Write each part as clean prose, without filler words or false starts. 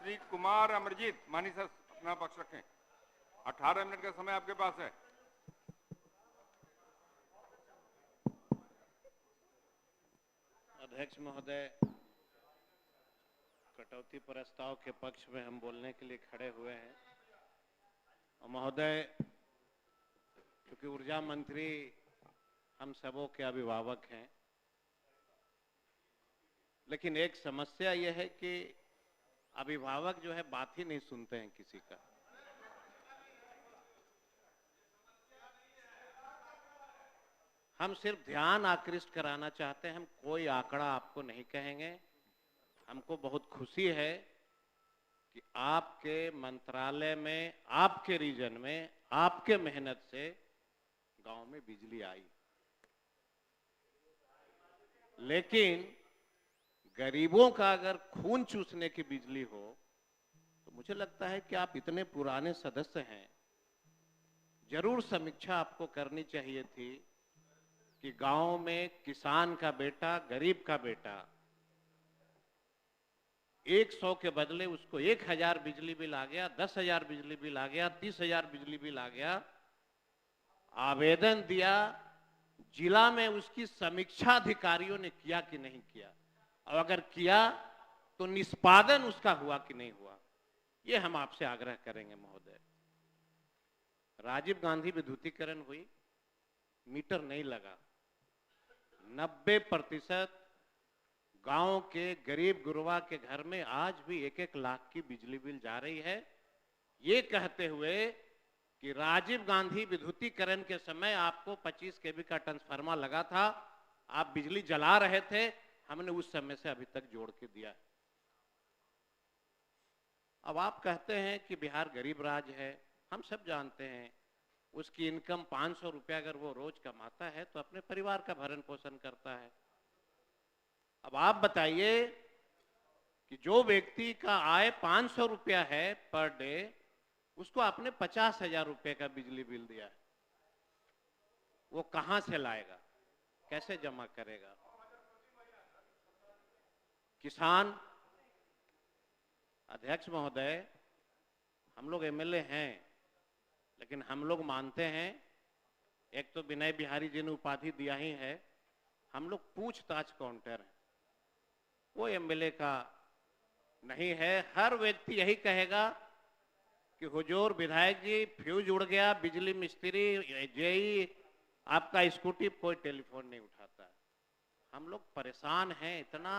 श्री कुमार अमरजीत, मानी सर अपना पक्ष रखें। 18 मिनट का समय आपके पास है। अध्यक्ष महोदय, कटौती प्रस्ताव के पक्ष में हम बोलने के लिए खड़े हुए हैं। और महोदय, क्योंकि ऊर्जा मंत्री हम सबों के अभिभावक हैं, लेकिन एक समस्या यह है कि अभिभावक जो है बात ही नहीं सुनते हैं किसी का। हम सिर्फ ध्यान आकृष्ट कराना चाहते हैं, हम कोई आंकड़ा आपको नहीं कहेंगे। हमको बहुत खुशी है कि आपके मंत्रालय में, आपके रीजन में, आपके मेहनत से गांव में बिजली आई। लेकिन गरीबों का अगर खून चूसने की बिजली हो तो मुझे लगता है कि आप इतने पुराने सदस्य हैं, जरूर समीक्षा आपको करनी चाहिए थी कि गांव में किसान का बेटा, गरीब का बेटा 100 के बदले उसको 1000 बिजली बिल आ गया, 10,000 बिजली बिल आ गया, 30,000 बिजली बिल आ गया। आवेदन दिया, जिला में उसकी समीक्षा अधिकारियों ने किया कि नहीं किया, और अगर किया तो निष्पादन उसका हुआ कि नहीं हुआ, ये हम आपसे आग्रह करेंगे महोदय। राजीव गांधी विद्युतीकरण हुई, मीटर नहीं लगा। 90% गांव के गरीब गुरबा के घर में आज भी 1-1 लाख की बिजली बिल जा रही है। ये कहते हुए कि राजीव गांधी विद्युतीकरण के समय आपको 25 केवी का ट्रांसफार्मर लगा था, आप बिजली जला रहे थे, हमने उस समय से अभी तक जोड़ के दिया। अब आप कहते हैं कि बिहार गरीब राज्य है, हम सब जानते हैं। उसकी इनकम 500 रुपया अगर वो रोज कमाता है तो अपने परिवार का भरण पोषण करता है। अब आप बताइए कि जो व्यक्ति का आय 500 रुपया है पर डे, उसको आपने 50,000 रुपये का बिजली बिल दिया है, वो कहां से लाएगा, कैसे जमा करेगा? किसान, अध्यक्ष महोदय, हम लोग एमएलए हैं, लेकिन हम लोग मानते हैं, एक तो विनय बिहारी जी ने उपाधि दिया ही है, हम लोग पूछताछ काउंटर हैं, वो एमएलए का नहीं है। हर व्यक्ति यही कहेगा कि हुजूर विधायक जी फ्यूज उड़ गया, बिजली मिस्त्री, जेई, आपका स्कूटी, कोई टेलीफोन नहीं उठाता है। हम लोग परेशान हैं, इतना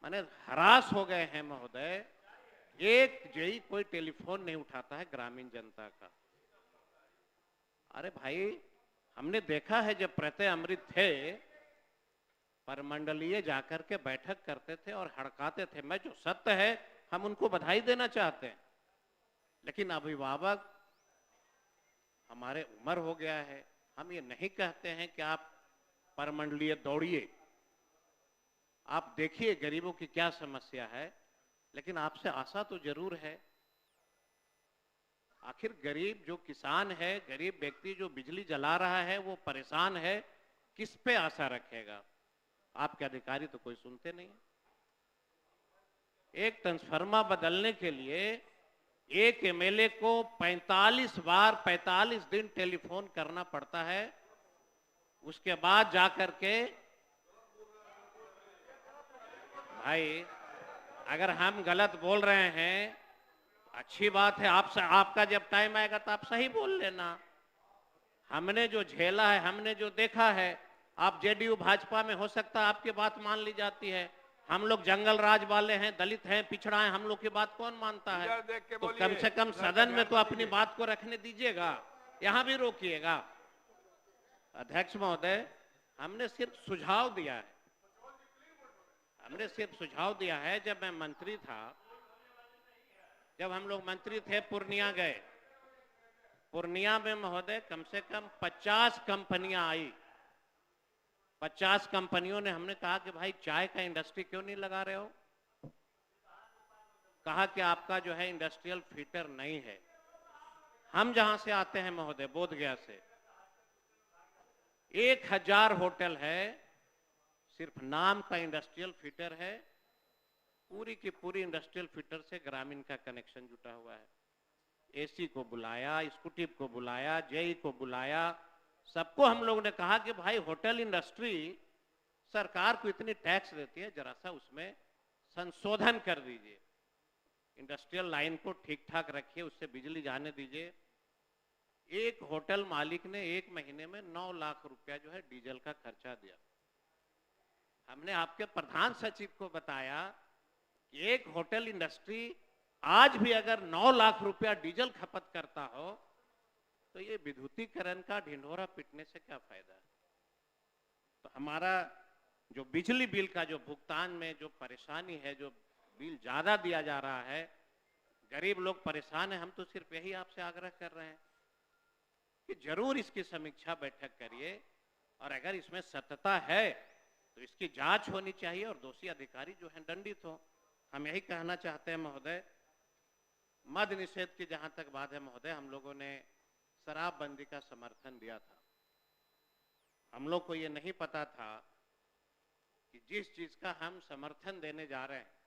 माने हरास हो गए हैं महोदय, एक जेई कोई टेलीफोन नहीं उठाता है ग्रामीण जनता का। अरे भाई, हमने देखा है जब प्रत्यय अमृत थे, परमंडलीय जाकर के बैठक करते थे और हड़काते थे। मैं जो सत्य है हम उनको बधाई देना चाहते हैं, लेकिन अभिभावक हमारे उम्र हो गया है, हम ये नहीं कहते हैं कि आप परमंडलीय दौड़िए, आप देखिए गरीबों की क्या समस्या है, लेकिन आपसे आशा तो जरूर है। आखिर गरीब जो किसान है, गरीब व्यक्ति जो बिजली जला रहा है, वो परेशान है, किस पे आशा रखेगा? आपके अधिकारी तो कोई सुनते नहीं। एक ट्रांसफार्मर बदलने के लिए एक एमएलए को 45 बार 45 दिन टेलीफोन करना पड़ता है, उसके बाद जाकर के, भाई अगर हम गलत बोल रहे हैं अच्छी बात है, आपका जब टाइम आएगा तो आप सही बोल लेना। हमने जो झेला है, हमने जो देखा है, आप जेडीयू भाजपा में हो सकता है आपकी बात मान ली जाती है, हम लोग जंगल राज वाले हैं, दलित हैं, पिछड़ा है, हम लोग की बात कौन मानता है? तो कम से कम सदन में तो अपनी बात को रखने दीजिएगा, यहां भी रोकिएगा। अध्यक्ष महोदय, हमने सिर्फ सुझाव दिया है, हमने सिर्फ सुझाव दिया है। जब मैं मंत्री था, जब हम लोग मंत्री थे, पूर्णिया गए, पूर्णिया में महोदय कम से कम 50 कंपनियां आई। 50 कंपनियों ने हमने कहा कि भाई चाय का इंडस्ट्री क्यों नहीं लगा रहे हो? कहा कि आपका जो है इंडस्ट्रियल फीटर नहीं है। हम जहां से आते हैं महोदय, बोधगया से, 1000 होटल है, सिर्फ नाम का इंडस्ट्रियल फीटर है। पूरी की पूरी इंडस्ट्रियल फिटर से ग्रामीण का कनेक्शन जुटा हुआ है। एसी को बुलाया, स्कूटी को बुलाया, जेई को बुलाया, सबको हम लोगों ने कहा कि भाई होटल इंडस्ट्री सरकार को इतनी टैक्स देती है, जरा सा उसमें संशोधन कर दीजिए, इंडस्ट्रियल लाइन को ठीक ठाक रखिए, उससे बिजली जाने दीजिए। एक होटल मालिक ने 1 महीने में 9 लाख रुपया जो है डीजल का खर्चा दिया। हमने आपके प्रधान सचिव को बताया कि एक होटल इंडस्ट्री आज भी अगर 9 लाख रुपया डीजल खपत करता हो तो ये विद्युतीकरण का ढिंढोरा पीटने से क्या फायदा है। तो हमारा जो बिजली बिल का जो भुगतान में जो परेशानी है, जो बिल ज्यादा दिया जा रहा है, गरीब लोग परेशान है। हम तो सिर्फ यही आपसे आग्रह कर रहे हैं कि जरूर इसकी समीक्षा बैठक करिए और अगर इसमें सत्यता है तो इसकी जांच होनी चाहिए और दोषी अधिकारी जो है दंडित हो। हम यही कहना चाहते हैं महोदय। मद निषेध की जहां तक बात है महोदय, हम लोगों ने शराबबंदी का समर्थन दिया था। हम लोग को ये नहीं पता था कि जिस चीज का हम समर्थन देने जा रहे हैं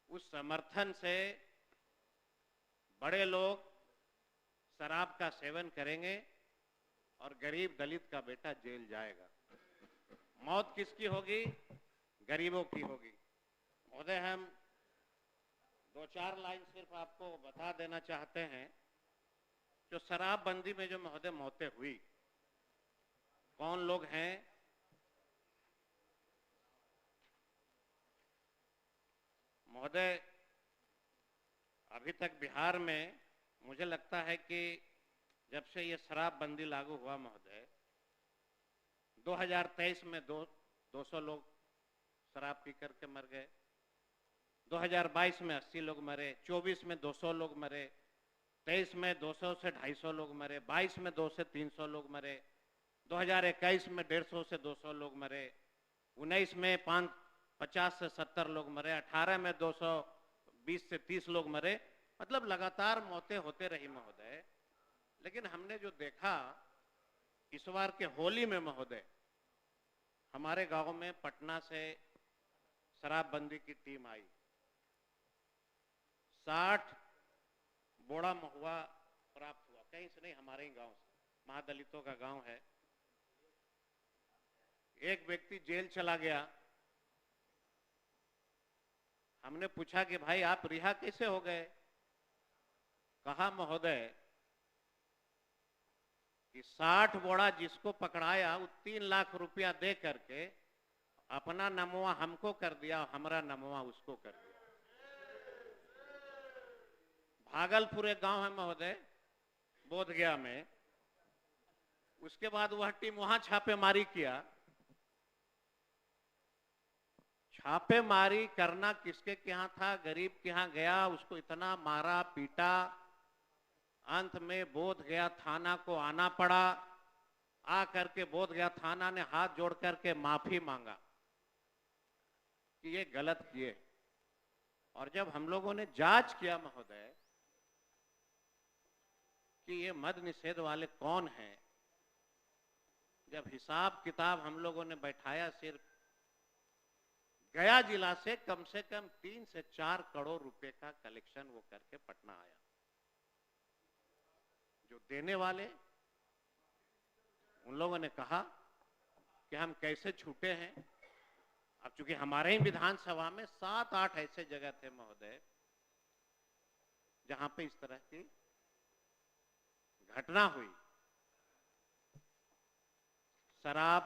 उस समर्थन से बड़े लोग शराब का सेवन करेंगे और गरीब दलित का बेटा जेल जाएगा। मौत किसकी होगी? गरीबों की होगी। महोदय, हम 2-4 लाइन सिर्फ आपको बता देना चाहते हैं। जो शराबबंदी में जो महोदय मौतें हुई, कौन लोग हैं? महोदय, अभी तक बिहार में मुझे लगता है कि जब से ये शराबबंदी लागू हुआ महोदय, 2023 में 200 लोग शराब पी करके मर गए, 2022 में 80 लोग मरे, 24 में 200 लोग मरे, 23 में 200 से 250 लोग मरे, 22 में 200 से 300 लोग मरे, 2021 में 150 से 200 लोग मरे, 19 में 50 से 70 लोग मरे, 18 में 220 से 30 लोग मरे। मतलब लगातार मौतें होते रही महोदय। लेकिन हमने जो देखा इस बार के होली में महोदय, हमारे गांव में पटना से शराबबंदी की टीम आई, 60 बोड़ा महुआ प्राप्त हुआ, कहीं से नहीं, हमारे ही गांव से, महादलितों का गांव है। एक व्यक्ति जेल चला गया। हमने पूछा कि भाई आप रिहा कैसे हो गए? कहा महोदय कि 60 बोड़ा जिसको पकड़ाया वो 3 लाख रुपया दे करके अपना नमवा हमको कर दिया, हमारा नमवा उसको कर दिया। भागलपुर एक गांव है महोदय, बोधगया में। उसके बाद वह टीम वहां छापेमारी किया। छापेमारी करना किसके यहाँ था? गरीब के यहाँ गया, उसको इतना मारा पीटा, अंत में बोधगया थाना को आना पड़ा। आ करके बोधगया थाना ने हाथ जोड़ करके माफी मांगा कि ये गलत किए। और जब हम लोगों ने जांच किया महोदय कि ये मद निषेध वाले कौन हैं, जब हिसाब किताब हम लोगों ने बैठाया, सिर्फ गया जिला से कम 3 से 4 करोड़ रुपए का कलेक्शन वो करके पटना आया। जो देने वाले, उन लोगों ने कहा कि हम कैसे छूटे हैं। अब चूंकि हमारे ही विधानसभा में 7-8 ऐसे जगह थे महोदय जहां पे इस तरह की घटना हुई। शराब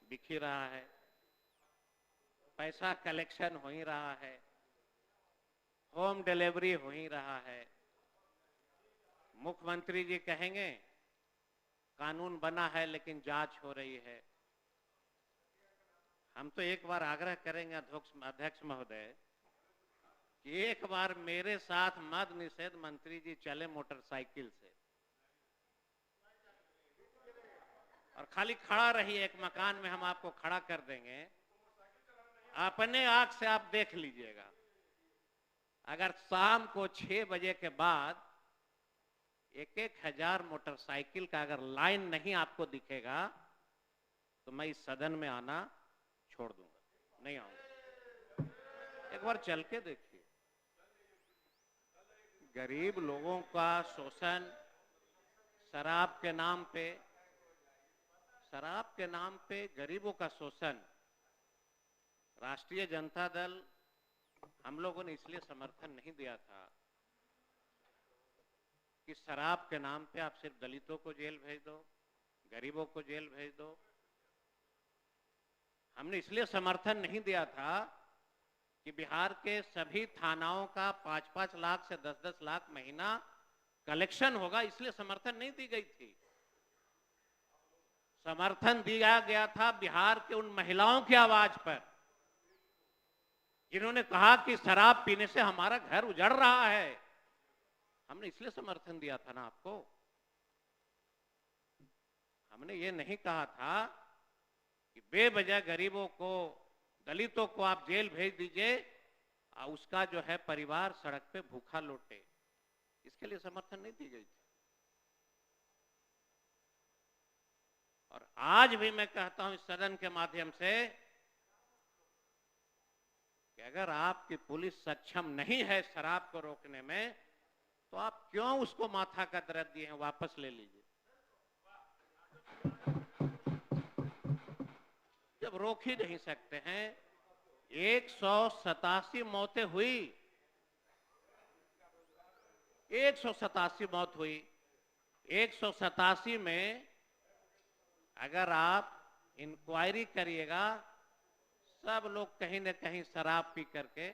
बिखी रहा है, पैसा कलेक्शन हो ही रहा है, होम डिलीवरी हो ही रहा है। मुख्यमंत्री जी कहेंगे कानून बना है लेकिन जांच हो रही है। हम तो एक बार आग्रह करेंगे अध्यक्ष महोदय कि एक बार मेरे साथ मद निषेध मंत्री जी चले मोटरसाइकिल से और खाली खड़ा रहिए, एक मकान में हम आपको खड़ा कर देंगे, अपने आंख से आप देख लीजिएगा। अगर शाम को 6 बजे के बाद 1-1 हजार मोटरसाइकिल का अगर लाइन नहीं आपको दिखेगा तो मैं इस सदन में आना छोड़ दूंगा, नहीं आऊंगा। एक बार चल के देखिए, गरीब लोगों का शोषण, शराब के नाम पे, शराब के नाम पे गरीबों का शोषण। राष्ट्रीय जनता दल, हम लोगों ने इसलिए समर्थन नहीं दिया था कि शराब के नाम पे आप सिर्फ दलितों को जेल भेज दो, गरीबों को जेल भेज दो। हमने इसलिए समर्थन नहीं दिया था कि बिहार के सभी थानाओं का 5-5 लाख से 10-10 लाख महीना कलेक्शन होगा, इसलिए समर्थन नहीं दी गई थी। समर्थन दिया गया था बिहार के उन महिलाओं की आवाज पर जिन्होंने कहा कि शराब पीने से हमारा घर उजड़ रहा है। हमने इसलिए समर्थन दिया था ना आपको। हमने ये नहीं कहा था कि बेवजह गरीबों को, दलितों को आप जेल भेज दीजिए और उसका जो है परिवार सड़क पे भूखा लौटे। इसके लिए समर्थन नहीं दी गई थी। और आज भी मैं कहता हूं इस सदन के माध्यम से कि अगर आपकी पुलिस सक्षम नहीं है शराब को रोकने में, तो आप क्यों उसको माथा का दर्द दिए हैं, वापस ले लीजिए। जब रोक ही नहीं सकते हैं, 187 मौतें हुई, 187 मौत हुई। 187 में अगर आप इंक्वायरी करिएगा, सब लोग कहीं न कहीं शराब पी करके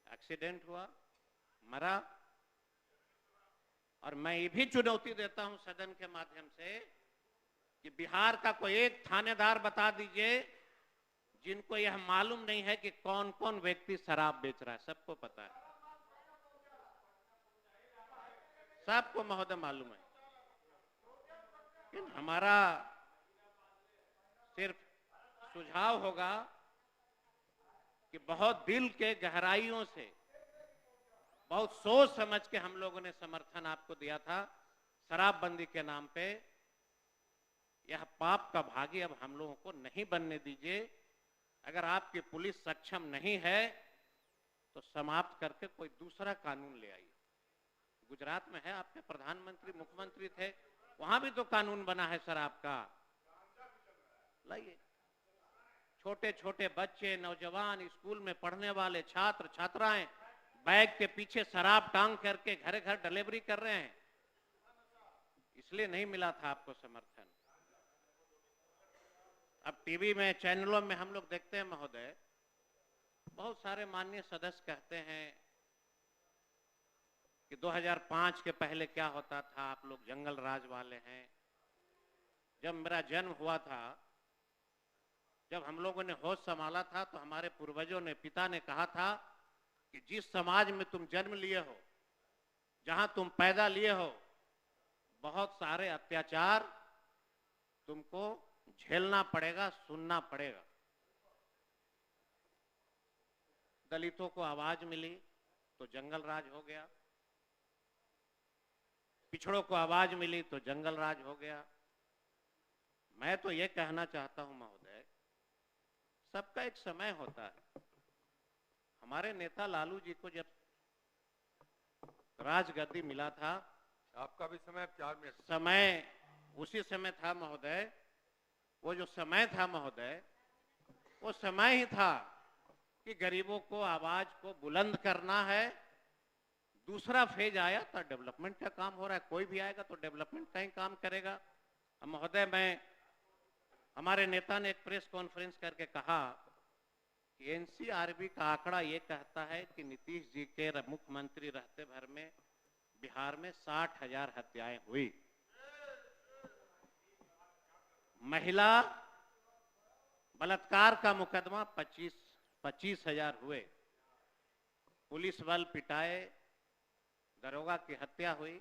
एक्सीडेंट हुआ, मरा। और मैं ये भी चुनौती देता हूं सदन के माध्यम से कि बिहार का कोई एक थानेदार बता दीजिए जिनको यह मालूम नहीं है कि कौन कौन व्यक्ति शराब बेच रहा है। सबको पता है, सबको महोदय मालूम है। लेकिन हमारा सिर्फ सुझाव होगा कि बहुत दिल के गहराइयों से, बहुत सोच समझ के हम लोगों ने समर्थन आपको दिया था शराबबंदी के नाम पे। यह पाप का भागी अब हम लोगों को नहीं बनने दीजिए। अगर आपकी पुलिस सक्षम नहीं है तो समाप्त करके कोई दूसरा कानून ले आइए। गुजरात में है, आपके प्रधानमंत्री मुख्यमंत्री थे, वहां भी तो कानून बना है शराब का, लाइए। छोटे छोटे बच्चे, नौजवान, स्कूल में पढ़ने वाले छात्र छात्राएं बैग के पीछे शराब टांग करके घर घर डिलीवरी कर रहे हैं। इसलिए नहीं मिला था आपको समर्थन। अब टीवी में, चैनलों में हम लोग देखते हैं महोदय, बहुत सारे माननीय सदस्य कहते हैं कि 2005 के पहले क्या होता था, आप लोग जंगल राज वाले हैं। जब मेरा जन्म हुआ था, जब हम लोगों ने होश संभाला था, तो हमारे पूर्वजों ने, पिता ने कहा था कि जिस समाज में तुम जन्म लिए हो, जहां तुम पैदा लिए हो, बहुत सारे अत्याचार तुमको झेलना पड़ेगा, सुनना पड़ेगा। दलितों को आवाज मिली तो जंगल राज हो गया, पिछड़ों को आवाज मिली तो जंगल राज हो गया। मैं तो ये कहना चाहता हूं महोदय, सबका एक समय होता है। हमारे नेता लालू जी को जब राजगद्दी मिला था, आपका भी समय 4 मिनट। समय उसी समय था महोदय। वो जो समय था महोदय, वो समय ही था कि गरीबों को आवाज को बुलंद करना है। दूसरा फेज आया तो डेवलपमेंट का काम हो रहा है। कोई भी आएगा तो डेवलपमेंट का ही काम करेगा। अब महोदय, हमारे नेता ने एक प्रेस कॉन्फ्रेंस करके कहा कि एनसीआरबी का आंकड़ा ये कहता है कि नीतीश जी के मुख्यमंत्री रहते भर में बिहार में 60,000 हत्याएं हुई। महिला बलात्कार का मुकदमा 25,000 हुए। पुलिस बल पिटाए, दरोगा की हत्या हुई।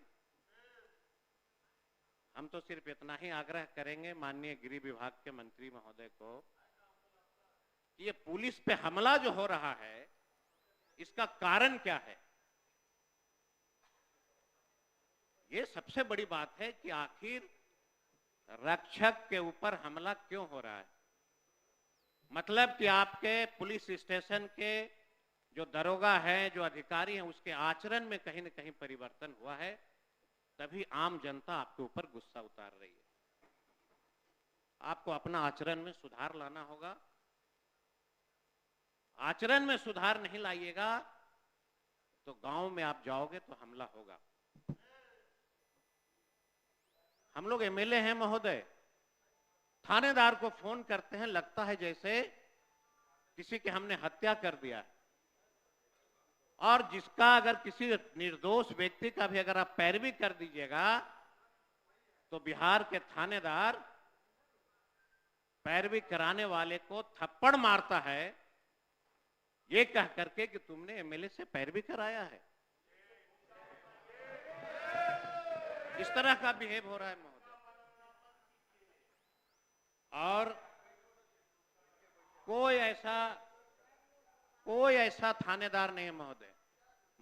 हम तो सिर्फ इतना ही आग्रह करेंगे माननीय गृह विभाग के मंत्री महोदय को कि ये पुलिस पे हमला जो हो रहा है, इसका कारण क्या है। ये सबसे बड़ी बात है कि आखिर रक्षक के ऊपर हमला क्यों हो रहा है। मतलब कि आपके पुलिस स्टेशन के जो दरोगा है, जो अधिकारी हैं, उसके आचरण में कहीं न कहीं परिवर्तन हुआ है, तभी आम जनता आपके ऊपर गुस्सा उतार रही है। आपको अपना आचरण में सुधार लाना होगा। आचरण में सुधार नहीं लाइएगा तो गांव में आप जाओगे तो हमला होगा। हम लोग एमएलए हैं महोदय, थानेदार को फोन करते हैं, लगता है जैसे किसी की हमने हत्या कर दिया है। और जिसका अगर किसी निर्दोष व्यक्ति का भी अगर आप पैरवी कर दीजिएगा तो बिहार के थानेदार पैरवी कराने वाले को थप्पड़ मारता है, ये कह करके कि तुमने एमएलए से पैरवी कराया है। इस तरह का बिहेव हो रहा है महोदय। और कोई ऐसा थानेदार नहीं है महोदय।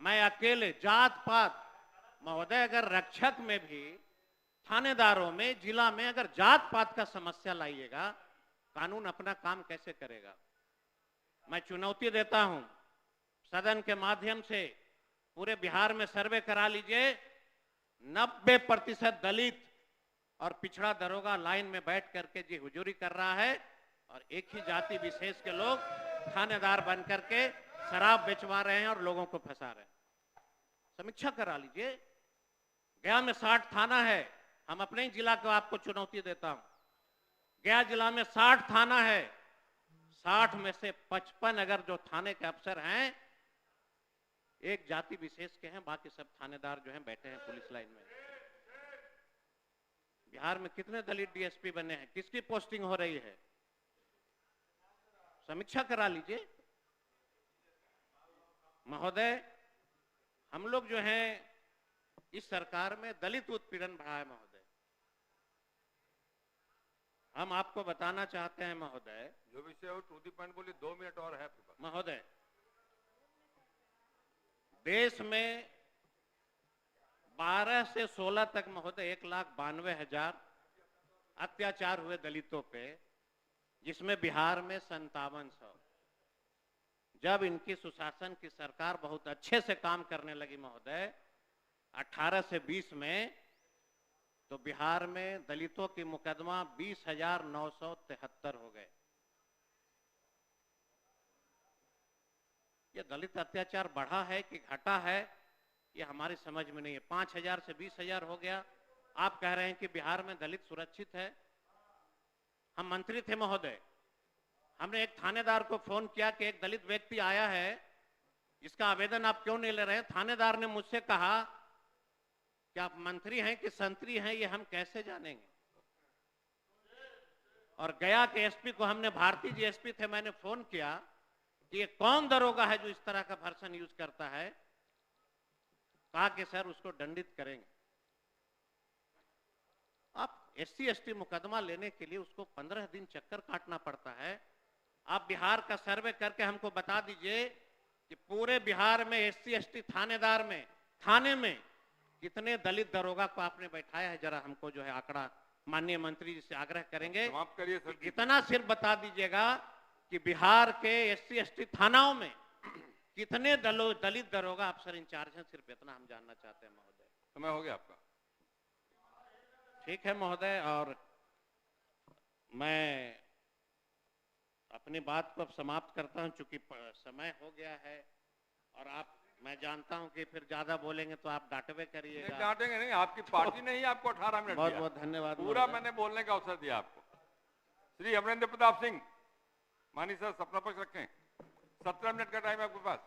मैं अकेले जात पात महोदय, अगर रक्षक में भी थानेदारों में जिला में अगर जात पात का समस्या लाइएगा, कानून अपना काम कैसे करेगा? मैं चुनौती देता हूं सदन के माध्यम से, पूरे बिहार में सर्वे करा लीजिए, 90% दलित और पिछड़ा दरोगा लाइन में बैठ करके जी हुजूरी कर रहा है, और एक ही जाति विशेष के लोग थानेदार बन करके शराब बेचवा रहे हैं और लोगों को फंसा रहे हैं। समीक्षा करा लीजिए। गया में 60 थाना है, हम अपने ही जिला को आपको चुनौती देता हूं। गया जिला में 60 थाना है, 60 में से 55 अगर जो थाने के अफसर हैं एक जाति विशेष के हैं, बाकी सब थानेदार जो हैं बैठे हैं पुलिस लाइन में। बिहार में कितने दलित डीएसपी बने हैं, किसकी पोस्टिंग हो रही है? समीक्षा करा लीजिए महोदय। हम लोग जो हैं इस सरकार में दलित उत्पीड़न बढ़ा है महोदय। हम आपको बताना चाहते हैं महोदय, जो विषय हो टू दी पॉइंट बोलिए, 2 मिनट और है आपके पास। महोदय, देश में 12 से 16 तक महोदय 1,92,000 अत्याचार हुए दलितों पे, जिसमें बिहार में 5700। जब इनकी सुशासन की सरकार बहुत अच्छे से काम करने लगी महोदय 18 से 20 में, तो बिहार में दलितों की मुकदमा 20,973 हो गए। ये दलित अत्याचार बढ़ा है कि घटा है, ये हमारी समझ में नहीं है। 5,000 से 20,000 हो गया। आप कह रहे हैं कि बिहार में दलित सुरक्षित है। हम मंत्री थे महोदय, हमने एक थानेदार को फोन किया कि एक दलित व्यक्ति आया है, इसका आवेदन आप क्यों नहीं ले रहे हैं? थानेदार ने मुझसे कहा कि आप मंत्री हैं कि संतरी हैं, ये हम कैसे जानेंगे? और गया के एसपी को हमने, भारतीय जी एसपी थे, मैंने फोन किया कि ये कौन दरोगा है जो इस तरह का वर्सन यूज करता है? कहा कि सर उसको दंडित करेंगे। आप एससी एसटी मुकदमा लेने के लिए उसको 15 दिन चक्कर काटना पड़ता है। आप बिहार का सर्वे करके हमको बता दीजिए कि पूरे बिहार में एससी एसटी थानेदार में, थाने में कितने दलित दरोगा को आपने बैठाया है? जरा हमको जो है आंकड़ा माननीय मंत्री जी से आग्रह करेंगे, समाप्त करिए सर। इतना सिर्फ बता दीजिएगा कि बिहार के एससी एसटी थानाओं में कितने दलित दरोगा अफसर इंचार्ज हैं, सिर्फ इतना हम जानना चाहते हैं महोदय। समय हो गया आपका। ठीक है महोदय, और मैं अपनी बात को अब समाप्त करता हूं, चूंकि समय हो गया है और मैं जानता हूं कि फिर ज्यादा बोलेंगे तो आप डांटवे करिएगा। डांटेंगे नहीं, आपकी पार्टी ने ही आपको 18 मिनट बहुत दिया। बहुत धन्यवाद। पूरा मैंने बोलने का अवसर दिया आपको। श्री अमरेंद्र प्रताप सिंह, माननीय सर अपना पक्ष रखें। 17 मिनट का टाइम है आपके पास।